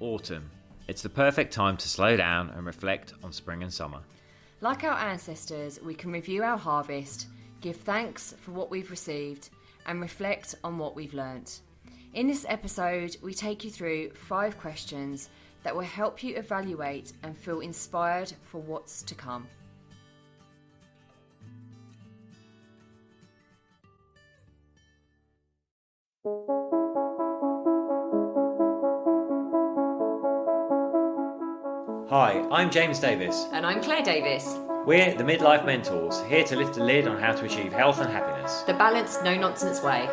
Autumn. It's the perfect time to slow down and reflect on spring and summer. Like our ancestors, we can review our harvest, give thanks for what we've received, and reflect on what we've learnt. In this episode, we take you through 5 questions that will help you evaluate and feel inspired for what's to come. Hi, I'm James Davis. And I'm Claire Davis. We're the Midlife Mentors, here to lift the lid on how to achieve health and happiness. The balanced, no-nonsense way.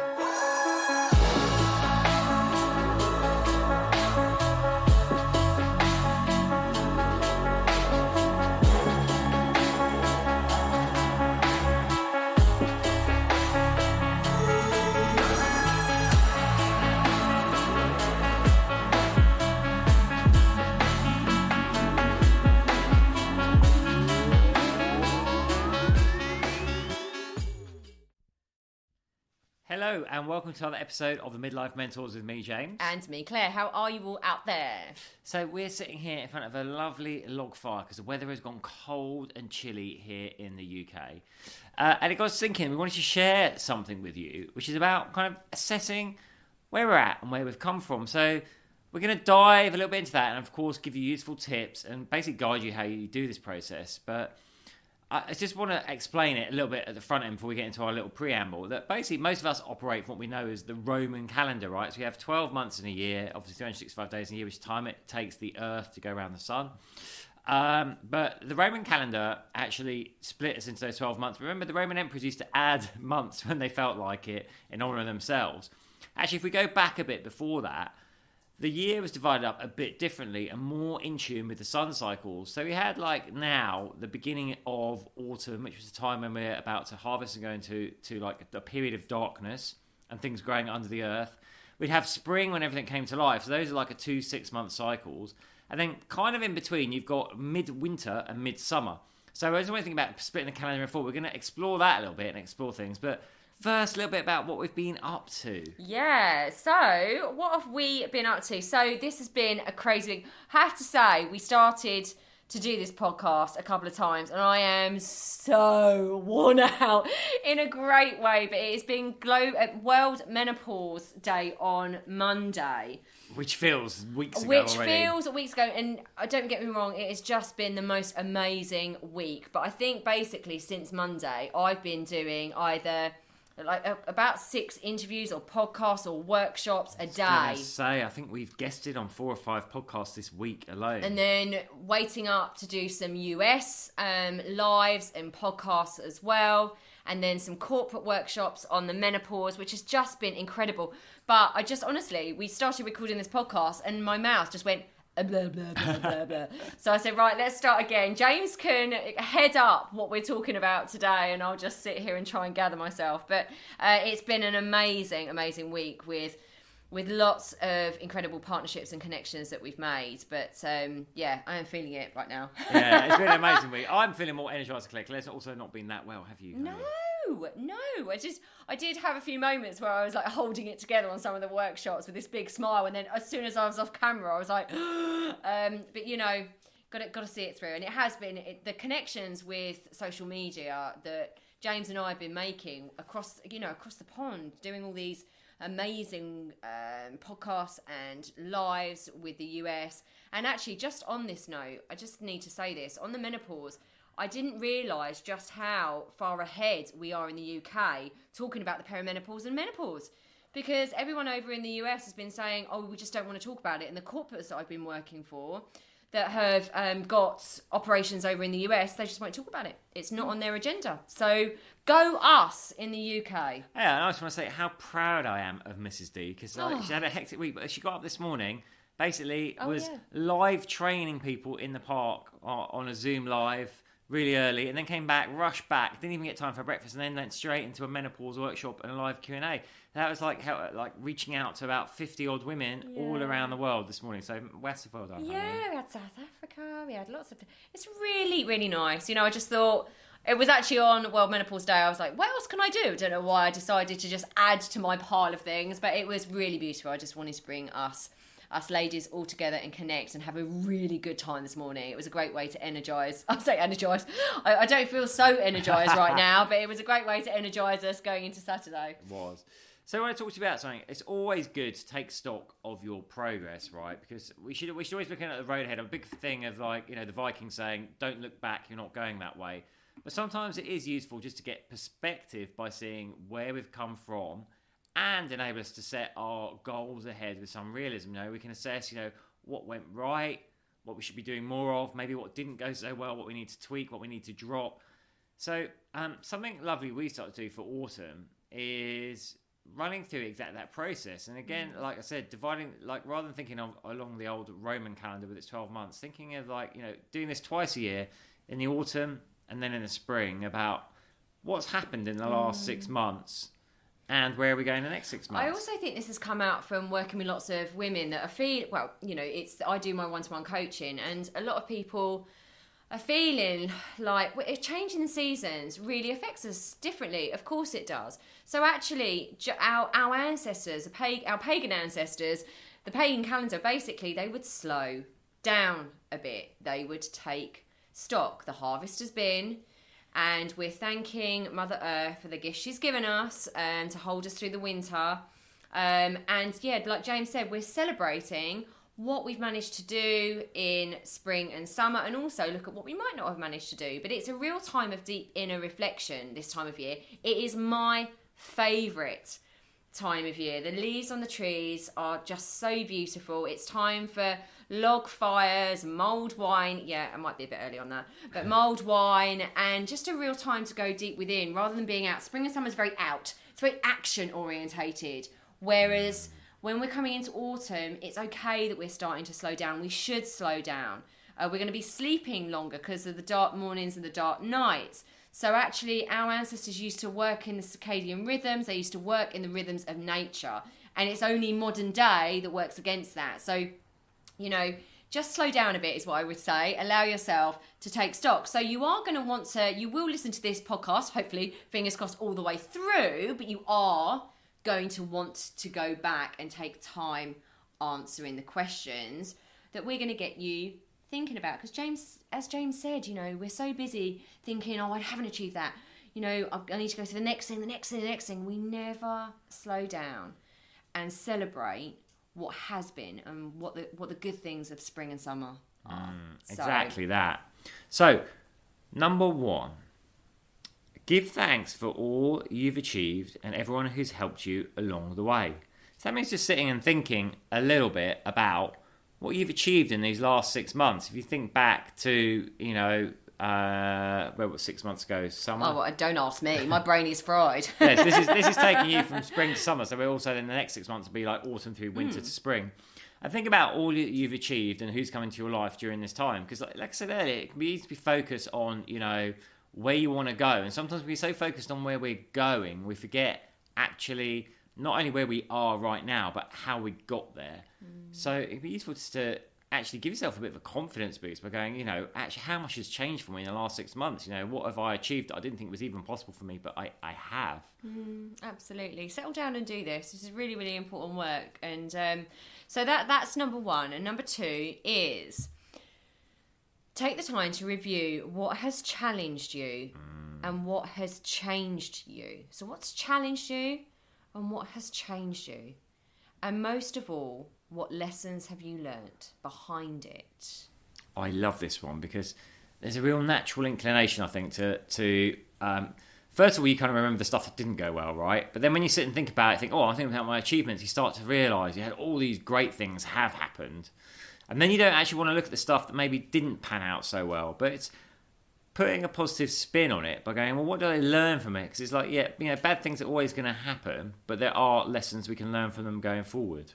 Hello and welcome to another episode of the Midlife Mentors with me, James. And me, Claire. How are you all out there? So we're sitting here in front of a lovely log fire because the weather has gone cold and chilly here in the UK. And it got us thinking, we wanted to share something with you, which is about kind of assessing where we're at and where we've come from. So we're going to dive a little bit into that and, of course, give you useful tips and basically guide you how you do this process. But I just want to explain it a little bit at the front end before we get into our little preamble, that basically most of us operate from what we know is the Roman calendar, right? So we have 12 months in a year, obviously 365 days in a year, which is time it takes the Earth to go around the sun. But the Roman calendar actually split us into those 12 months. Remember, the Roman emperors used to add months when they felt like it in honour of themselves. Actually, if we go back a bit before that, the year was divided up a bit differently and more in tune with the sun cycles. So we had like now the beginning of autumn, which was the time when we're about to harvest and go into like a period of darkness and things growing under the earth. We'd have spring when everything came to life. So those are like 2 6-month cycles. And then kind of in between, you've got midwinter and midsummer. So I was always thinking about splitting the calendar in 4. We're going to explore that a little bit and explore things. But first, a little bit about what we've been up to. Yeah, so what have we been up to? So this has been a crazy week. I have to say, we started to do this podcast a couple of times and I am so worn out in a great way, but it has been World Menopause Day on Monday. Which feels weeks ago and don't get me wrong, it has just been the most amazing week. But I think basically since Monday, I've been doing either about 6 interviews or podcasts or workshops a day. I think we've guested on 4 or 5 podcasts this week alone. And then waiting up to do some US lives and podcasts as well. And then some corporate workshops on the menopause, which has just been incredible. But I just honestly, we started recording this podcast and my mouth just went blah, blah, blah, blah, blah. So I said, right, let's start again. James can head up what we're talking about today and I'll just sit here and try and gather myself. But it's been an amazing, amazing week with lots of incredible partnerships and connections that we've made. But yeah, I am feeling it right now. Yeah, it's been an amazing week. I'm feeling more energised, Claire. Claire's also not been that well, have you? No. I did have a few moments where I was like holding it together on some of the workshops with this big smile, and then as soon as I was off camera, I was like, but you know, got to see it through. And it has been the connections with social media that James and I have been making across the pond, doing all these amazing podcasts and lives with the US. And actually, just on this note, I just need to say this on the menopause. I didn't realise just how far ahead we are in the UK talking about the peri-menopause and menopause, because everyone over in the US has been saying, oh, we just don't want to talk about it. And the corporates that I've been working for that have got operations over in the US, they just won't talk about it. It's not on their agenda. So go us in the UK. Yeah, and I just want to say how proud I am of Mrs. D, because she had a hectic week, but she got up this morning, basically live training people in the park on a Zoom live really early, and then came back, rushed back, didn't even get time for breakfast, and then went straight into a menopause workshop and a live Q&A. That was like reaching out to about 50 odd women all around the world this morning. So massive well done. Yeah, we had South Africa, we had lots of. It's really, really nice. You know, I just thought it was actually on World Menopause Day. I was like, what else can I do? I don't know why I decided to just add to my pile of things, but it was really beautiful. I just wanted to bring us us ladies all together and connect and have a really good time this morning. It was a great way to energise. I say energise. I don't feel so energised right now, but it was a great way to energise us going into Saturday. It was. So I want to talk to you about something. It's always good to take stock of your progress, right? Because we should always be looking at the road ahead. I'm a big thing of like, you know, the Vikings saying, don't look back, you're not going that way. But sometimes it is useful just to get perspective by seeing where we've come from and enable us to set our goals ahead with some realism. You know, we can assess, you know, what went right, what we should be doing more of, maybe what didn't go so well, what we need to tweak, what we need to drop. So something lovely we start to do for autumn is running through exactly that process. And again, like I said, dividing, like rather than thinking of along the old Roman calendar with its 12 months, thinking of like, you know, doing this twice a year in the autumn and then in the spring about what's happened in the last 6 months and where are we going the next 6 months. I also think this has come out from working with lots of women that are well, you know, I do my one-to-one coaching, and a lot of people are feeling like changing the seasons really affects us differently. Of course it does. So actually, our ancestors, our pagan ancestors, the pagan calendar, basically, they would slow down a bit. They would take stock. The harvest has been, and we're thanking Mother Earth for the gift she's given us to hold us through the winter. And yeah, like James said, we're celebrating what we've managed to do in spring and summer, and also look at what we might not have managed to do. But it's a real time of deep inner reflection this time of year. It is my favourite time of year. The leaves on the trees are just so beautiful. It's time for log fires, mulled wine. Yeah, I might be a bit early on that, but mulled wine, and just a real time to go deep within rather than being out. Spring and summer is very out. It's very action orientated. Whereas when we're coming into autumn, it's okay that we're starting to slow down. We should slow down. We're going to be sleeping longer because of the dark mornings and the dark nights. So actually, our ancestors used to work in the circadian rhythms. They used to work in the rhythms of nature. And it's only modern day that works against that. So, you know, just slow down a bit is what I would say. Allow yourself to take stock. So you are going to want to, you will listen to this podcast, hopefully, fingers crossed, all the way through, but you are going to want to go back and take time answering the questions that we're going to get you thinking about. Because as James said, you know, we're so busy thinking, oh, I haven't achieved that. You know, I need to go to the next thing, the next thing, the next thing. We never slow down and celebrate what has been and what the good things of spring and summer are. Exactly that. So, number one, give thanks for all you've achieved and everyone who's helped you along the way. So that means just sitting and thinking a little bit about what you've achieved in these last 6 months. If you think back to, you know, where was 6 months ago? Summer. Oh, well, don't ask me. My brain is fried. Yes, this is taking you from spring to summer. So we're also in the next 6 months will be like autumn through winter to spring. And think about all you've achieved and who's come into your life during this time. Because like I said earlier, it can be easy to be focused on, you know, where you want to go. And sometimes we're so focused on where we're going, we forget actually not only where we are right now, but how we got there. So it'd be useful just to actually give yourself a bit of a confidence boost by going, you know, actually how much has changed for me in the last 6 months? You know, what have I achieved that I didn't think was even possible for me, but I have. Absolutely. Settle down and do this. This is really, really important work. And so that's number one. And number two is take the time to review what has challenged you and what has changed you. So what's challenged you and what has changed you? And most of all, what lessons have you learnt behind it? I love this one because there's a real natural inclination, I think, to first of all, you kind of remember the stuff that didn't go well, right? But then when you sit and think about it, think, oh, I think about my achievements, you start to realise you had all these great things have happened. And then you don't actually want to look at the stuff that maybe didn't pan out so well. But it's putting a positive spin on it by going, well, what did I learn from it? Because it's like, yeah, you know, bad things are always going to happen, but there are lessons we can learn from them going forward.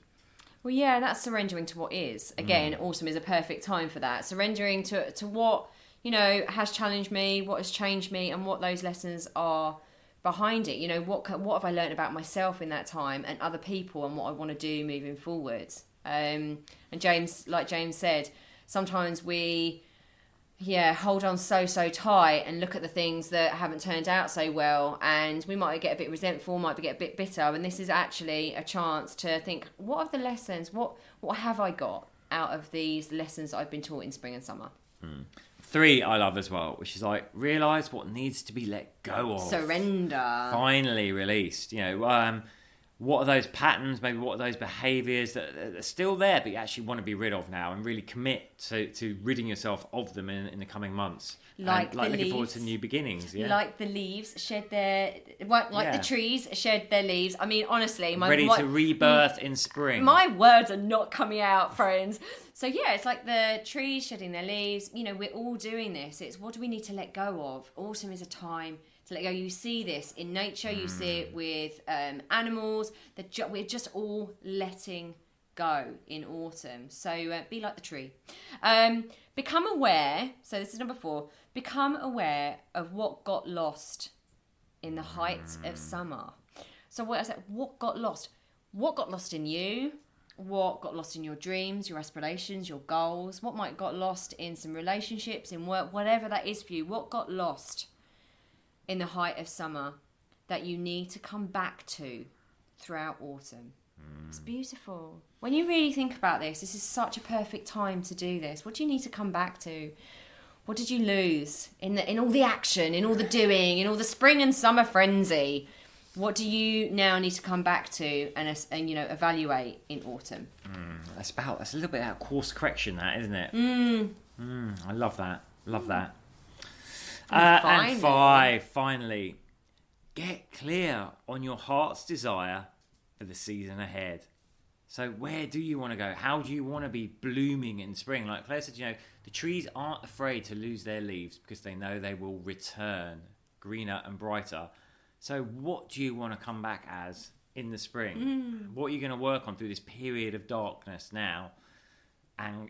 Well, yeah, that's surrendering to what is. Again, autumn is a perfect time for that. Surrendering to what, you know, has challenged me, what has changed me, and what those lessons are behind it. You know, what have I learned about myself in that time and other people and what I want to do moving forward. And James, like James said, sometimes we hold on so tight and look at the things that haven't turned out so well, and we might get a bit resentful, might get a bit bitter, and this is actually a chance to think, what are the lessons, what have I got out of these lessons that I've been taught in spring and summer? 3 I love as well, which is like, realise what needs to be let go of. Surrender. Finally released. What are those patterns, maybe what are those behaviours that are still there but you actually want to be rid of now, and really commit to ridding yourself of them in the coming months. Like looking forward to new beginnings. Yeah. Like the leaves shed their... the trees shed their leaves. I mean, honestly... Ready to rebirth in spring. My words are not coming out, friends. So yeah, it's like the trees shedding their leaves. We're all doing this. It's what do we need to let go of? Autumn is a time to let go. You see this in nature. You see it with animals. We're just all letting go in autumn. So be like the tree. Become aware. So this is number 4. Become aware of what got lost in the height of summer. So what I said, what got lost? What got lost in you? What got lost in your dreams, your aspirations, your goals? What might got lost in some relationships, in work, whatever that is for you? What got lost in the height of summer that you need to come back to throughout autumn? It's beautiful. When you really think about this is such a perfect time to do this. What do you need to come back to? What did you lose in all the action, in all the doing, in all the spring and summer frenzy? What do you now need to come back to and evaluate in autumn? That's a little bit of course correction, that, isn't it? I love that. And 5, finally, get clear on your heart's desire for the season ahead. So where do you want to go? How do you want to be blooming in spring? Like Claire said, the trees aren't afraid to lose their leaves because they know they will return greener and brighter. So what do you want to come back as in the spring? What are you going to work on through this period of darkness now and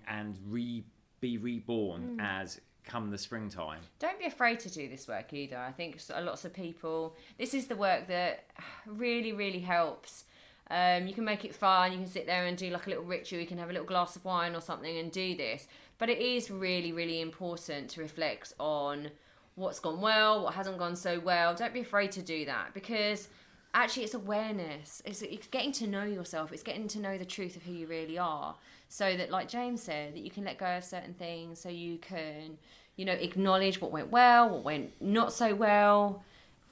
be reborn as come the springtime? Don't be afraid to do this work either. I think lots of people, this is the work that really, really helps. You can make it fun. You can sit there and do like a little ritual. You can have a little glass of wine or something and do this. But it is really, really important to reflect on what's gone well, what hasn't gone so well. Don't be afraid to do that, because actually it's awareness. It's getting to know yourself. It's getting to know the truth of who you really are, so that, like James said, that you can let go of certain things, so you can, acknowledge what went well, what went not so well,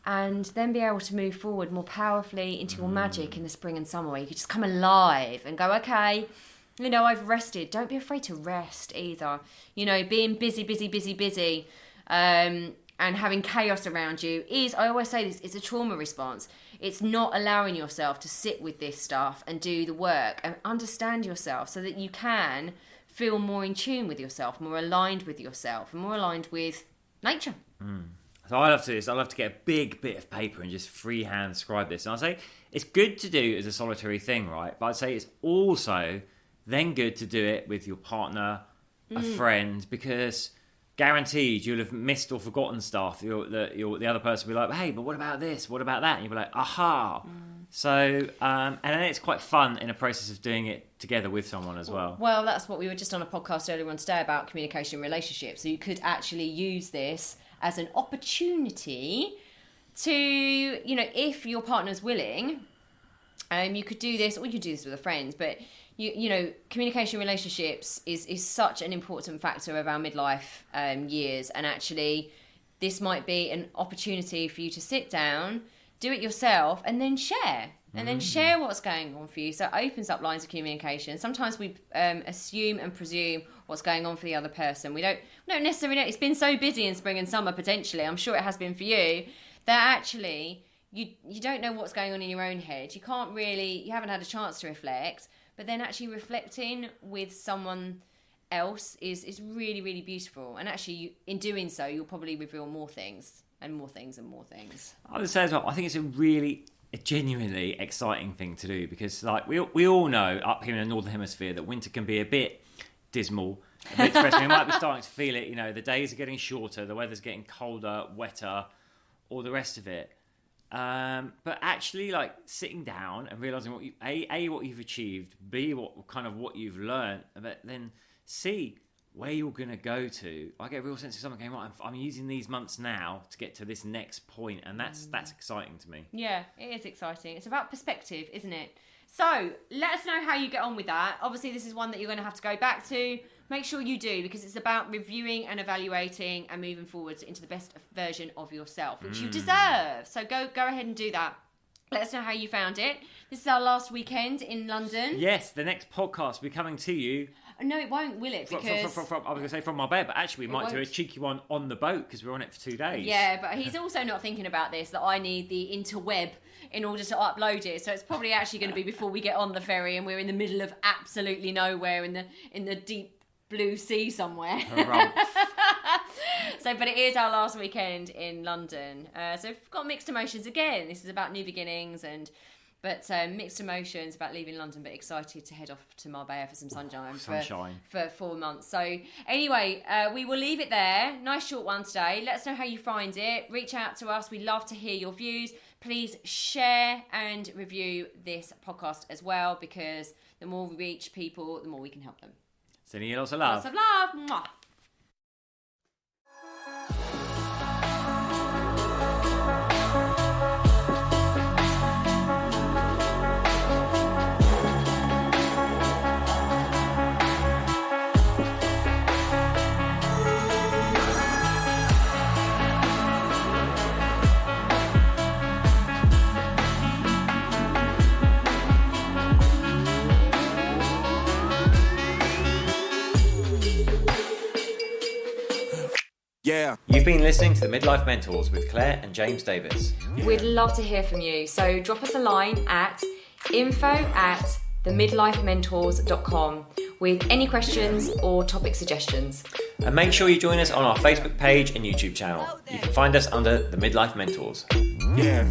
and then be able to move forward more powerfully into your magic in the spring and summer, where you can just come alive and go, okay, I've rested. Don't be afraid to rest either. Being busy, and having chaos around you is, I always say this, it's a trauma response. It's not allowing yourself to sit with this stuff and do the work and understand yourself, so that you can feel more in tune with yourself, more aligned with yourself, and more aligned with nature. So I love to do this. I love to get a big bit of paper and just freehand scribe this. And I'll say it's good to do as a solitary thing, right? But I'd say it's also then good to do it with your partner, a friend, because guaranteed you'll have missed or forgotten stuff. The other person will be like, hey, but what about this? What about that? And you'll be like, aha. So, and then it's quite fun in a process of doing it together with someone as well. Well, that's what we were just on a podcast earlier on today about communication and relationships. So you could actually use this as an opportunity to, if your partner's willing, you could do this, or you could do this with a friend, but communication relationships is such an important factor of our midlife years, and actually this might be an opportunity for you to sit down, do it yourself, and then share. And then share what's going on for you. So it opens up lines of communication. Sometimes we assume and presume what's going on for the other person. We don't necessarily know. It's been so busy in spring and summer, potentially, I'm sure it has been for you, that actually you don't know what's going on in your own head. You haven't had a chance to reflect. But then actually reflecting with someone else is really, really beautiful. And actually, in doing so, you'll probably reveal more things and more things and more things. I would say as well, I think it's a genuinely exciting thing to do, because like we all know up here in the Northern Hemisphere that winter can be a bit dismal, a bit depressing. We might be starting to feel it. The days are getting shorter, the weather's getting colder, wetter, all the rest of it. But actually, like, sitting down and realizing what what you've achieved, B, what you've learned, but then C, where you're going to go to, I get a real sense of something going, right, I'm using these months now to get to this next point, and that's exciting to me. Yeah, it is exciting. It's about perspective, isn't it? So let us know how you get on with that. Obviously, this is one that you're going to have to go back to. Make sure you do, because it's about reviewing and evaluating and moving forwards into the best version of yourself, which you deserve. So go ahead and do that. Let us know how you found it. This is our last weekend in London. Yes, the next podcast will be coming to you. No, it won't, will it? Because I was going to say from my bed, but actually we might do a cheeky one on the boat because we're on it for 2 days. Yeah, but he's also not thinking about this, that I need the interweb in order to upload it. So it's probably actually going to be before we get on the ferry and we're in the middle of absolutely nowhere in the deep blue sea somewhere. So, but it is our last weekend in London. So we've got mixed emotions again. This is about new beginnings but mixed emotions about leaving London, but excited to head off to Marbella for some sunshine. For 4 months. So anyway, we will leave it there. Nice short one today. Let us know how you find it. Reach out to us. We love to hear your views. Please share and review this podcast as well, because the more we reach people, the more we can help them. Sending you lots of love. Lots of love. Mwah. Yeah. You've been listening to the Midlife Mentors with Claire and James Davis. We'd love to hear from you. So drop us a line at info@themidlifementors.com with any questions or topic suggestions. And make sure you join us on our Facebook page and YouTube channel. You can find us under the Midlife Mentors. Yeah.